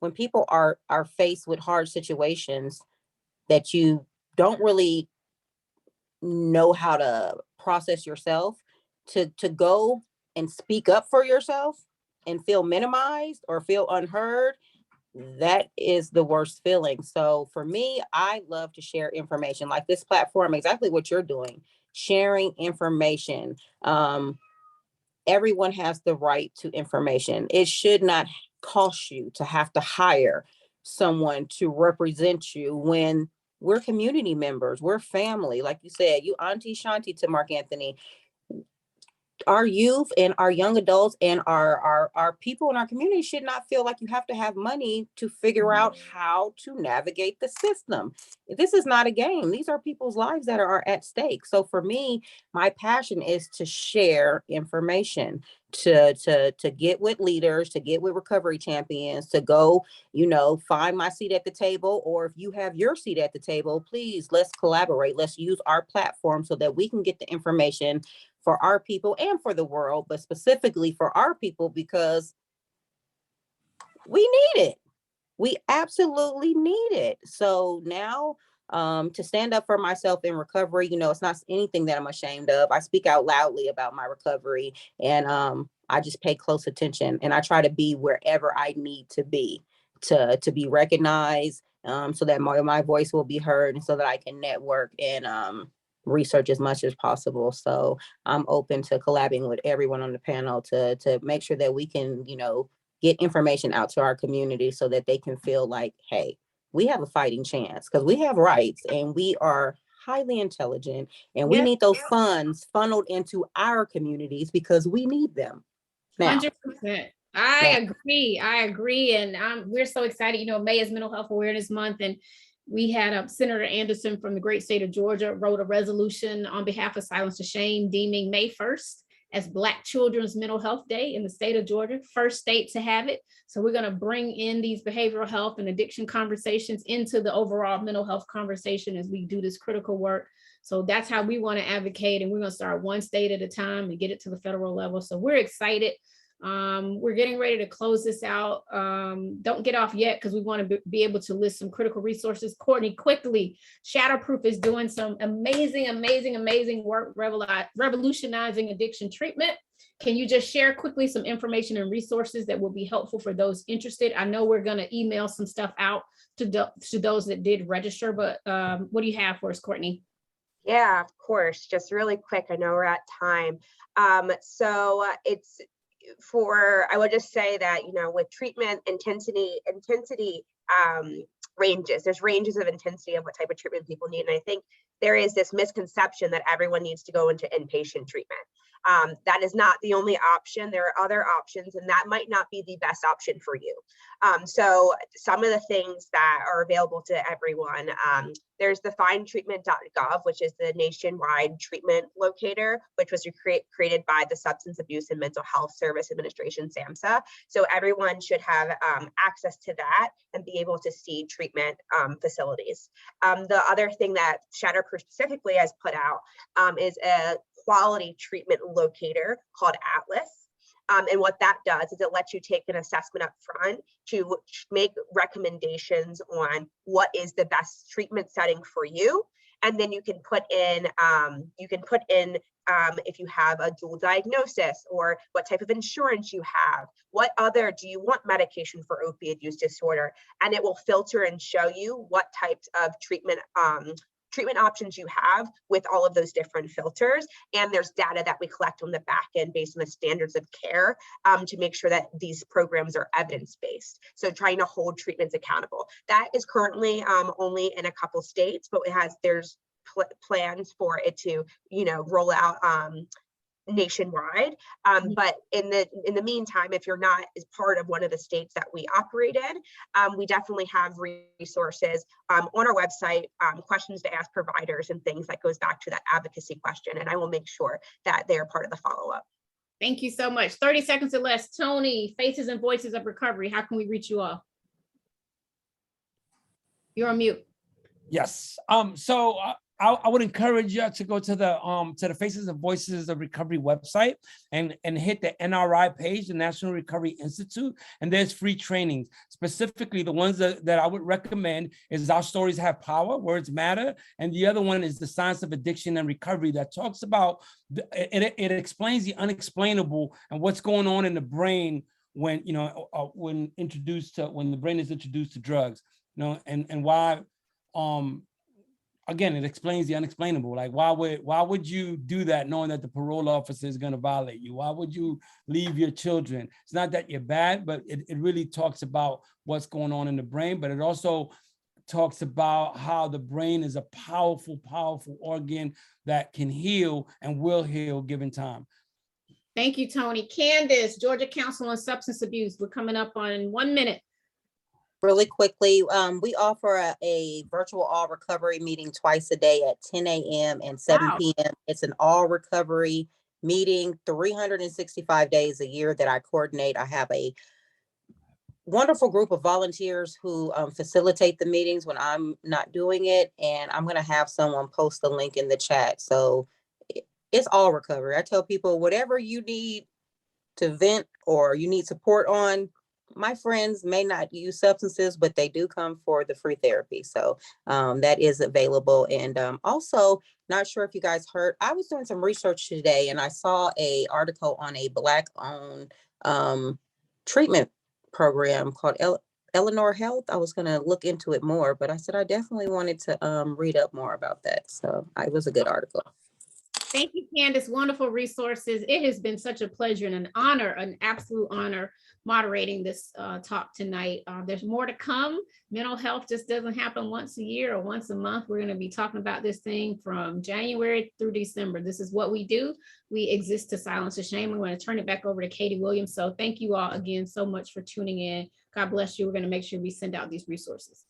when people are faced with hard situations that you don't really know how to process yourself, to go and speak up for yourself and feel minimized or feel unheard, that is the worst feeling. So for me, I love to share information like this platform, exactly what you're doing, sharing information. Everyone has the right to information. It should not cost you to have to hire someone to represent you when we're community members, we're family. Like you said, you Auntie Shanti to Mark Anthony. Our youth and our young adults and our people in our community should not feel like you have to have money to figure out how to navigate the system. This is not a game. These are people's lives that are at stake. So for me, my passion is to share information, to get with leaders, to get with recovery champions, to go, find my seat at the table. Or if you have your seat at the table, please, let's collaborate. Let's use our platform so that we can get the information for our people and for the world, but specifically for our people, because we need it. We absolutely need it. So now, to stand up for myself in recovery, it's not anything that I'm ashamed of. I speak out loudly about my recovery, and I just pay close attention, and I try to be wherever I need to be to be recognized, so that my voice will be heard, and so that I can network and research as much as possible. So I'm open to collaborating with everyone on the panel to make sure that we can, get information out to our community so that they can feel like, hey, we have a fighting chance, because we have rights and we are highly intelligent, and we need those funds funneled into our communities because we need them now. 100%. I agree. And we're so excited. May is Mental Health Awareness Month, and We had Senator Anderson from the great state of Georgia wrote a resolution on behalf of Silence to Shame, deeming May 1st as Black Children's Mental Health Day in the state of Georgia, first state to have it. So we're going to bring in these behavioral health and addiction conversations into the overall mental health conversation as we do this critical work. So that's how we want to advocate, and we're going to start one state at a time and get it to the federal level. So we're excited. We're getting ready to close this out. Don't get off yet, because we want to be able to list some critical resources. Courtney, quickly, Shatterproof is doing some amazing work revolutionizing addiction treatment. Can you just share quickly some information and resources that will be helpful for those interested? I know we're going to email some stuff out to those that did register, but what do you have for us, Courtney? Yeah, of course. Just really quick, I know we're at time. I would just say that, with treatment intensity ranges, there's ranges of intensity of what type of treatment people need. And I think there is this misconception that everyone needs to go into inpatient treatment. That is not the only option. There are other options, and that might not be the best option for you. So some of the things that are available to everyone, there's the findtreatment.gov, which is the nationwide treatment locator, which was created by the Substance Abuse and Mental Health Service Administration, SAMHSA. So everyone should have access to that and be able to see treatment facilities. The other thing that Shatterproof specifically has put out is a quality treatment locator called Atlas. And what that does is it lets you take an assessment up front to make recommendations on what is the best treatment setting for you. And then you can put in, if you have a dual diagnosis, or what type of insurance you have, do you want medication for opioid use disorder? And it will filter and show you what types of treatment options you have with all of those different filters. And there's data that we collect on the back end based on the standards of care to make sure that these programs are evidence-based. So trying to hold treatments accountable. That is currently only in a couple states, but there's plans for it to, roll out nationwide. But in the meantime, if you're not as part of one of the states that we operate in, we definitely have resources on our website, questions to ask providers and things that goes back to that advocacy question. And I will make sure that they are part of the follow-up. Thank you so much. 30 seconds or less. Tony, Faces and Voices of Recovery. How can we reach you all? You're on mute. Yes. So I would encourage you to go to the Faces and Voices of Recovery website and hit the NRI page, the National Recovery Institute, and there's free trainings. Specifically, the ones that I would recommend is Our Stories Have Power, Words Matter, and the other one is The Science of Addiction and Recovery, that talks about, it explains the unexplainable and what's going on in the brain when when the brain is introduced to drugs, and why. Again, it explains the unexplainable. Like, why would you do that knowing that the parole officer is going to violate you? Why would you leave your children? It's not that you're bad, but it really talks about what's going on in the brain, but it also talks about how the brain is a powerful, powerful organ that can heal and will heal given time. Thank you, Tony. Candace, Georgia Council on Substance Abuse. We're coming up on 1 minute. Really quickly, we offer a virtual all recovery meeting twice a day at 10 a.m. and 7 p.m. It's an all recovery meeting 365 days a year that I coordinate. I have a wonderful group of volunteers who facilitate the meetings when I'm not doing it. And I'm going to have someone post the link in the chat. So it's all recovery. I tell people, whatever you need to vent or you need support on, my friends may not use substances, but they do come for the free therapy. So that is available. And also, not sure if you guys heard, I was doing some research today and I saw an article on a Black-owned treatment program called Eleanor Health. I was going to look into it more, but I said I definitely wanted to read up more about that. So it was a good article. Thank you, Candace. Wonderful resources. It has been such a pleasure and an honor, an absolute honor, moderating this talk tonight. There's more to come. Mental health just doesn't happen once a year or once a month. We're going to be talking about this thing from January through December. This is what we do. We exist to silence the shame. We want to turn it back over to Katie Williams. So thank you all again so much for tuning in. God bless you. We're going to make sure we send out these resources.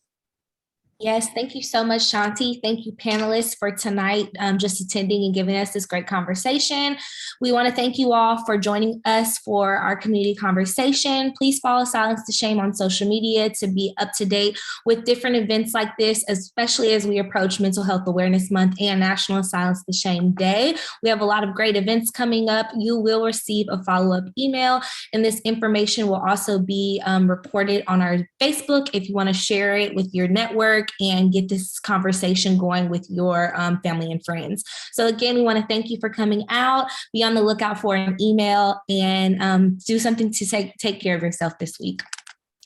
Yes, thank you so much, Shanti. Thank you, panelists, for tonight, just attending and giving us this great conversation. We want to thank you all for joining us for our community conversation. Please follow Silence to Shame on social media to be up to date with different events like this, especially as we approach Mental Health Awareness Month and National Silence to Shame Day. We have a lot of great events coming up. You will receive a follow-up email, and this information will also be reported on our Facebook if you want to share it with your network and get this conversation going with your family and friends. So again, we want to thank you for coming out. Be on the lookout for an email and do something to take care of yourself this week.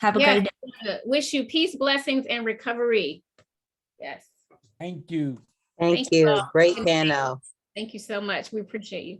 Have a great day. Wish you peace, blessings, and recovery. Yes. Thank you. Thank you. all. Great panel. Thank you so much. We appreciate you.